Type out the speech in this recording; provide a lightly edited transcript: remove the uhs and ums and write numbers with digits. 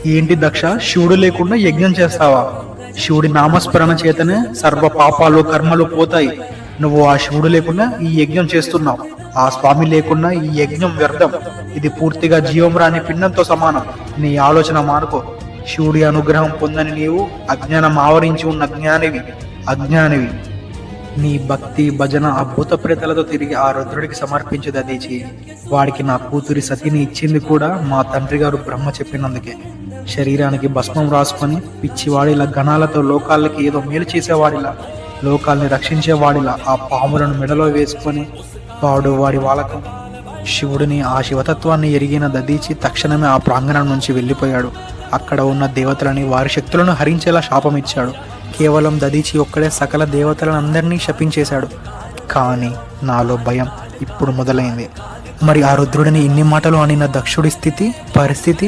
ఏంటి దక్ష, శివుడు లేకుండా యజ్ఞం చేస్తావా? శివుడి నామస్మరణ చేతనే సర్వ పాపాలు కర్మలు పోతాయి. నువ్వు ఆ శివుడు లేకుండా ఈ యజ్ఞం చేస్తున్నావు. ఆ స్వామి లేకుండా ఈ యజ్ఞం వ్యర్థం. ఇది పూర్తిగా జీవం రాని పిండంతో సమానం. నీ ఆలోచన మానుకో. శివుడి అనుగ్రహం పొందని నీవు అజ్ఞానం ఆవరించి ఉన్న అజ్ఞానివి. నీ భక్తి భజన ఆ భూత ప్రేతలతో తిరిగి ఆ రుద్రుడికి సమర్పించు దదీచి. వాడికి నా కూతురి సతిని ఇచ్చింది కూడా మా తండ్రి గారు బ్రహ్మ చెప్పినందుకే. శరీరానికి భస్మం రాసుకొని పిచ్చివాడిలా గణాలతో లోకాలకి ఏదో మేలు చేసేవాడిలా, లోకాల్ని రక్షించేవాడిలా ఆ పాములను మెడలో వేసుకొని వాడి వాలకం. శివుడిని ఆ శివతత్వాన్ని ఎరిగిన దదీచి తక్షణమే ఆ ప్రాంగణం నుంచి వెళ్ళిపోయాడు. అక్కడ ఉన్న దేవతలని వారి శక్తులను హరించేలా శాపమిచ్చాడు. కేవలం దదీచి ఒక్కడే సకల దేవతలను అందరినీ శపించేశాడు. కానీ నాలో భయం ఇప్పుడు మొదలైంది. మరి ఆ రుద్రుడిని ఇన్ని మాటలు అనిన దక్షుడి పరిస్థితి